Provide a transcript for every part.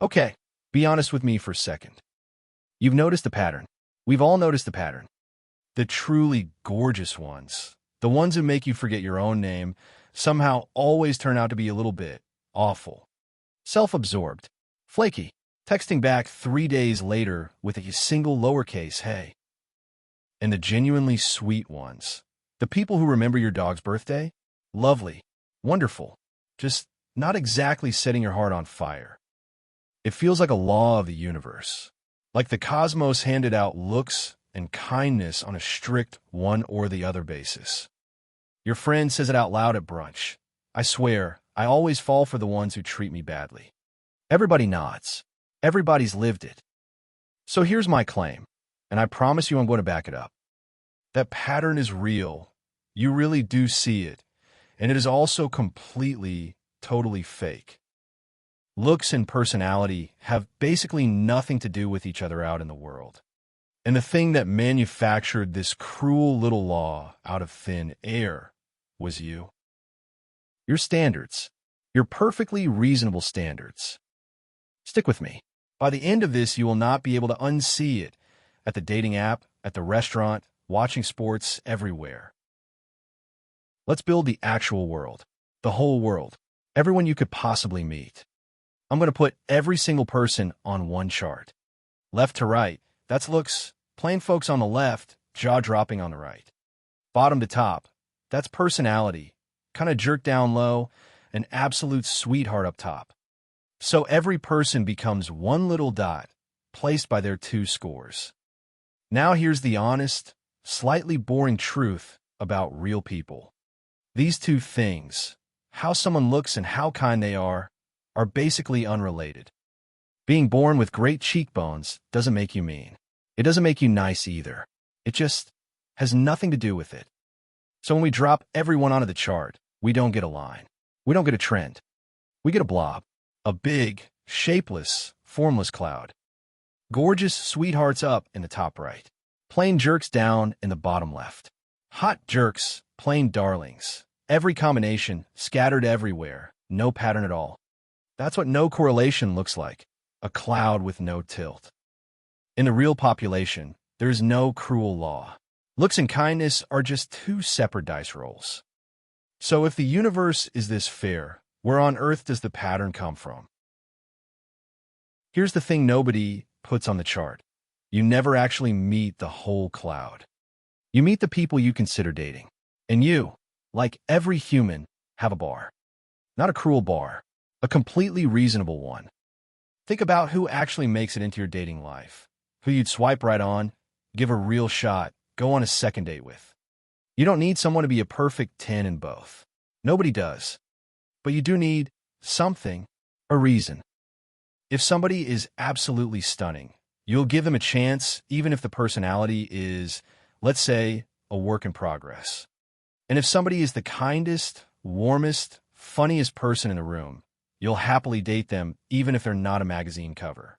Okay, be honest with me for a second. You've noticed the pattern. We've all noticed the pattern. The truly gorgeous ones, the ones who make you forget your own name, somehow always turn out to be a little bit awful. Self-absorbed, flaky, texting back 3 days later with a single lowercase hey. And the genuinely sweet ones, the people who remember your dog's birthday, lovely, wonderful, just not exactly setting your heart on fire. It feels like a law of the universe, like the cosmos handed out looks and kindness on a strict one or the other basis. Your friend says it out loud at brunch. I swear, I always fall for the ones who treat me badly. Everybody nods. Everybody's lived it. So here's my claim, and I promise you I'm going to back it up. That pattern is real. You really do see it, and it is also completely, totally fake. Looks and personality have basically nothing to do with each other out in the world. And the thing that manufactured this cruel little law out of thin air was you. Your standards. Your perfectly reasonable standards. Stick with me. By the end of this, you will not be able to unsee it at the dating app, at the restaurant, watching sports, everywhere. Let's build the actual world. The whole world. Everyone you could possibly meet. I'm going to put every single person on one chart. Left to right. That's looks, plain folks on the left, jaw-dropping on the right. Bottom to top, that's personality, kind of jerked down low, an absolute sweetheart up top. So every person becomes one little dot, placed by their 2 scores. Now here's the honest, slightly boring truth about real people. These 2 things, how someone looks and how kind they are basically unrelated. Being born with great cheekbones doesn't make you mean. It doesn't make you nice either. It just has nothing to do with it. So when we drop everyone onto the chart, we don't get a line. We don't get a trend. We get a blob. A big, shapeless, formless cloud. Gorgeous sweethearts up in the top right. Plain jerks down in the bottom left. Hot jerks, plain darlings. Every combination, scattered everywhere. No pattern at all. That's what no correlation looks like. A cloud with no tilt. In the real population, there is no cruel law. Looks and kindness are just 2 separate dice rolls. So if the universe is this fair, where on earth does the pattern come from? Here's the thing nobody puts on the chart. You never actually meet the whole cloud. You meet the people you consider dating. And you, like every human, have a bar. Not a cruel bar, a completely reasonable one. Think about who actually makes it into your dating life, who you'd swipe right on, give a real shot, go on a second date with. You don't need someone to be a perfect 10 in both. Nobody does. But you do need something, a reason. If somebody is absolutely stunning, you'll give them a chance even if the personality is, let's say, a work in progress. And if somebody is the kindest, warmest, funniest person in the room, you'll happily date them even if they're not a magazine cover.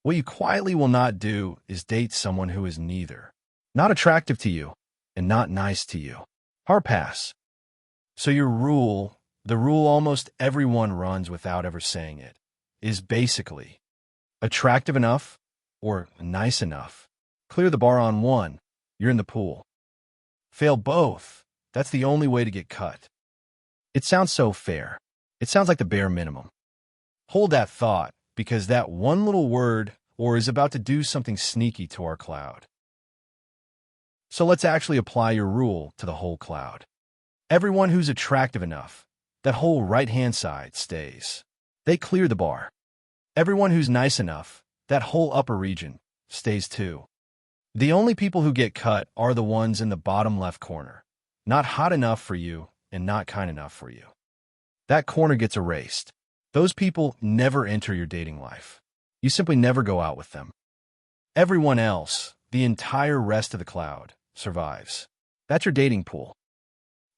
What you quietly will not do is date someone who is neither. Not attractive to you and not nice to you. Hard pass. So your rule, the rule almost everyone runs without ever saying it, is basically attractive enough or nice enough. Clear the bar on one, you're in the pool. Fail both, that's the only way to get cut. It sounds so fair. It sounds like the bare minimum. Hold that thought, because that one little word or is about to do something sneaky to our cloud. So let's actually apply your rule to the whole cloud. Everyone who's attractive enough, that whole right-hand side stays. They clear the bar. Everyone who's nice enough, that whole upper region, stays too. The only people who get cut are the ones in the bottom left corner. Not hot enough for you and not kind enough for you. That corner gets erased. Those people never enter your dating life. You simply never go out with them. Everyone else, the entire rest of the cloud, survives. That's your dating pool.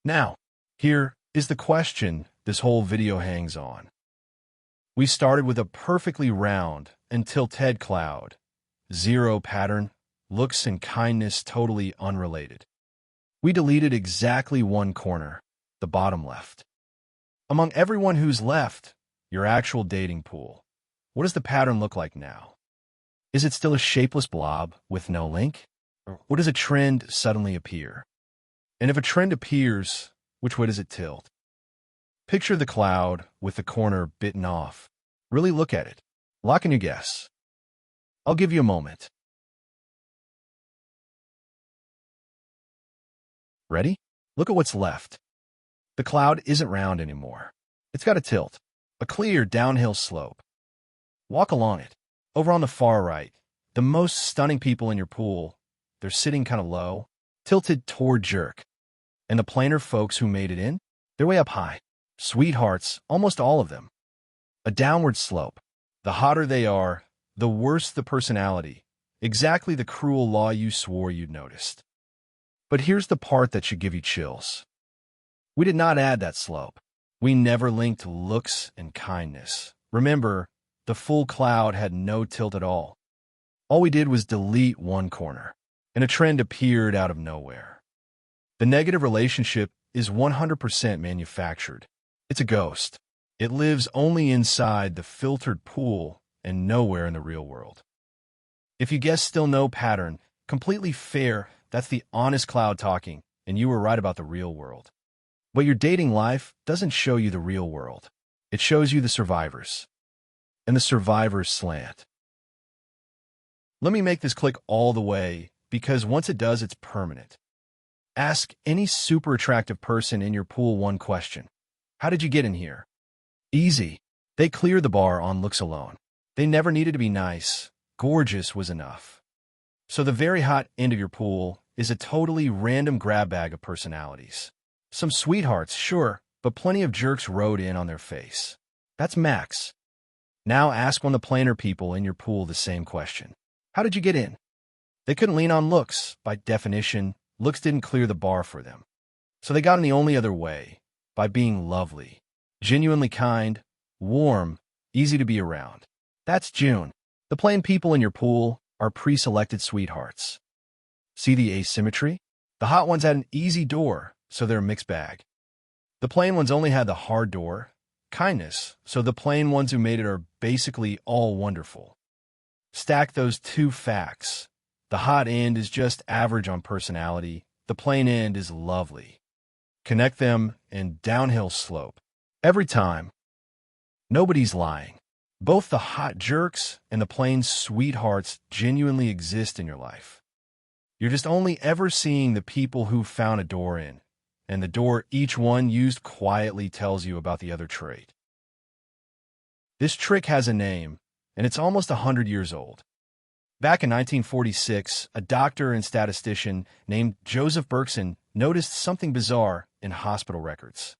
Now, here is the question this whole video hangs on. We started with a perfectly round and tilted cloud. 0 pattern, looks and kindness totally unrelated. We deleted exactly one corner, the bottom left. Among everyone who's left, your actual dating pool, What does the pattern look like now? Is it still a shapeless blob with no link? Or does a trend suddenly appear? And if a trend appears, which way does it tilt? Picture the cloud with the corner bitten off. Really look at it. Lock in your guess. I'll give you a moment. Ready? Look at what's left. The cloud isn't round anymore. It's got a tilt, a clear downhill slope. Walk along it. Over on the far right, the most stunning people in your pool, they're sitting kind of low, tilted toward jerk. And the plainer folks who made it in, they're way up high. Sweethearts, almost all of them. A downward slope. The hotter they are, the worse the personality. Exactly the cruel law you swore you'd noticed. But here's the part that should give you chills. We did not add that slope. We never linked looks and kindness. Remember, the full cloud had no tilt at all. All we did was delete one corner, and a trend appeared out of nowhere. The negative relationship is 100% manufactured. It's a ghost. It lives only inside the filtered pool and nowhere in the real world. If you guess still no pattern, completely fair, that's the honest cloud talking, and you were right about the real world. But your dating life doesn't show you the real world. It shows you the survivors. And the survivors slant. Let me make this click all the way, because once it does, it's permanent. Ask any super attractive person in your pool one question. How did you get in here? Easy. They cleared the bar on looks alone. They never needed to be nice. Gorgeous was enough. So the very hot end of your pool is a totally random grab bag of personalities. Some sweethearts, sure, but plenty of jerks rode in on their face. That's max. Now ask one of the plainer people in your pool the same question. How did you get in? They couldn't lean on looks. By definition, looks didn't clear the bar for them. So they got in the only other way, by being lovely, genuinely kind, warm, easy to be around. That's June. The plain people in your pool are pre-selected sweethearts. See the asymmetry? The hot ones had an easy door, so they're a mixed bag. The plain ones only had the hard door, kindness, so the plain ones who made it are basically all wonderful. Stack those two facts. The hot end is just average on personality. The plain end is lovely. Connect them and downhill slope. Every time. Nobody's lying. Both the hot jerks and the plain sweethearts genuinely exist in your life. You're just only ever seeing the people who found a door in, and the door each one used quietly tells you about the other trait. This trick has a name, and it's almost 100 years old. Back in 1946, a doctor and statistician named Joseph Berkson noticed something bizarre in hospital records.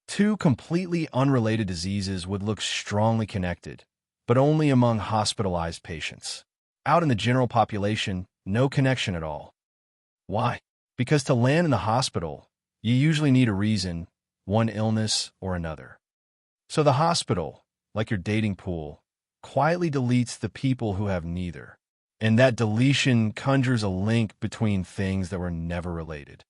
Two completely unrelated diseases would look strongly connected, but only among hospitalized patients. Out in the general population, no connection at all. Why? Because to land in the hospital, you usually need a reason, one illness or another. So the hospital, like your dating pool, quietly deletes the people who have neither. And that deletion conjures a link between things that were never related.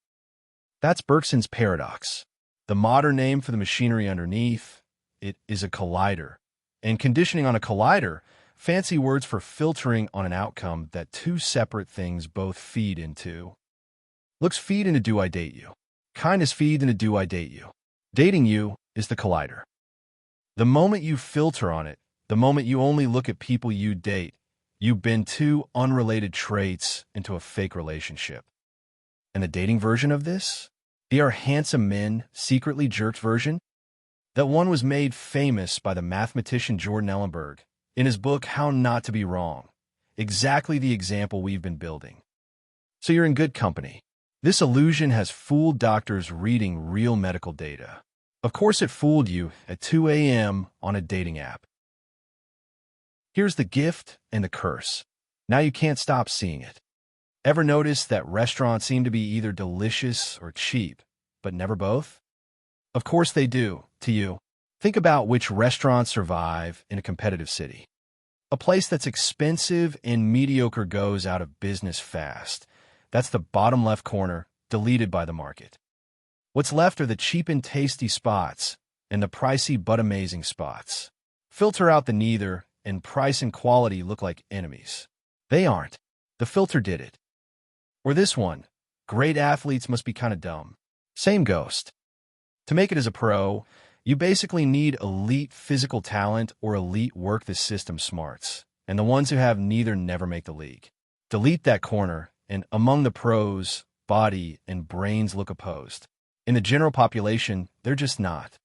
That's Berkson's paradox. The modern name for the machinery underneath it is a collider. And conditioning on a collider, fancy words for filtering on an outcome that two separate things both feed into. Looks feed into do I date you. Kindness feeds into do I date you. Dating you is the collider. The moment you filter on it, the moment you only look at people you date, you bend two unrelated traits into a fake relationship. And the dating version of this? The Are Handsome Men Secretly Jerked version? That one was made famous by the mathematician Jordan Ellenberg in his book How Not to Be Wrong. Exactly the example we've been building. So you're in good company. This illusion has fooled doctors reading real medical data. Of course it fooled you at 2 a.m. on a dating app. Here's the gift and the curse. Now you can't stop seeing it. Ever notice that restaurants seem to be either delicious or cheap, but never both? Of course they do, to you. Think about which restaurants survive in a competitive city. A place that's expensive and mediocre goes out of business fast. That's the bottom left corner, deleted by the market. What's left are the cheap and tasty spots and the pricey but amazing spots. Filter out the neither, and price and quality look like enemies. They aren't. The filter did it. Or this one, great athletes must be kind of dumb. Same ghost. To make it as a pro, you basically need elite physical talent or elite work the system smarts, and the ones who have neither never make the league. Delete that corner, and among the pros, body and brains look opposed. In the general population, they're just not.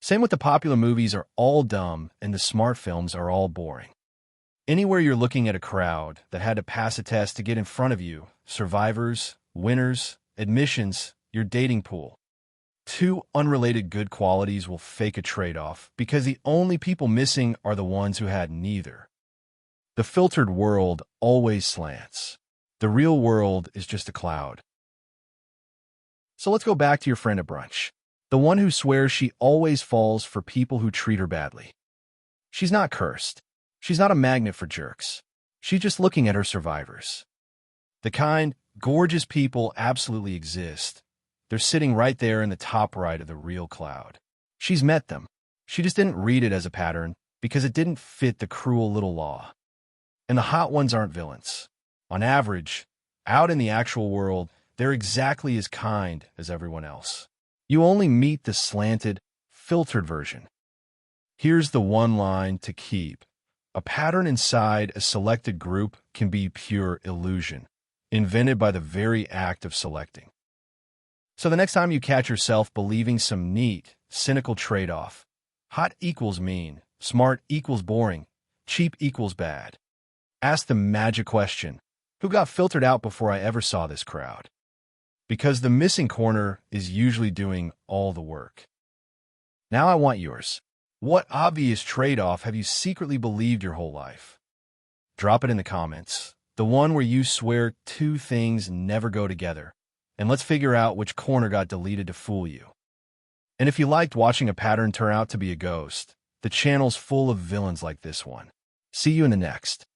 Same with the popular movies are all dumb and the smart films are all boring. Anywhere you're looking at a crowd that had to pass a test to get in front of you, survivors, winners, admissions, your dating pool. Two unrelated good qualities will fake a trade-off because the only people missing are the ones who had neither. The filtered world always slants. The real world is just a cloud. So let's go back to your friend at brunch. The one who swears she always falls for people who treat her badly. She's not cursed. She's not a magnet for jerks. She's just looking at her survivors. The kind, gorgeous people absolutely exist. They're sitting right there in the top right of the real cloud. She's met them. She just didn't read it as a pattern because it didn't fit the cruel little law. And the hot ones aren't villains. On average, out in the actual world, they're exactly as kind as everyone else. You only meet the slanted, filtered version. Here's the one line to keep. A pattern inside a selected group can be pure illusion, invented by the very act of selecting. So the next time you catch yourself believing some neat, cynical trade-off, hot equals mean, smart equals boring, cheap equals bad, ask the magic question, who got filtered out before I ever saw this crowd? Because the missing corner is usually doing all the work. Now I want yours. What obvious trade-off have you secretly believed your whole life? Drop it in the comments. The one where you swear two things never go together. And let's figure out which corner got deleted to fool you. And if you liked watching a pattern turn out to be a ghost, the channel's full of villains like this one. See you in the next.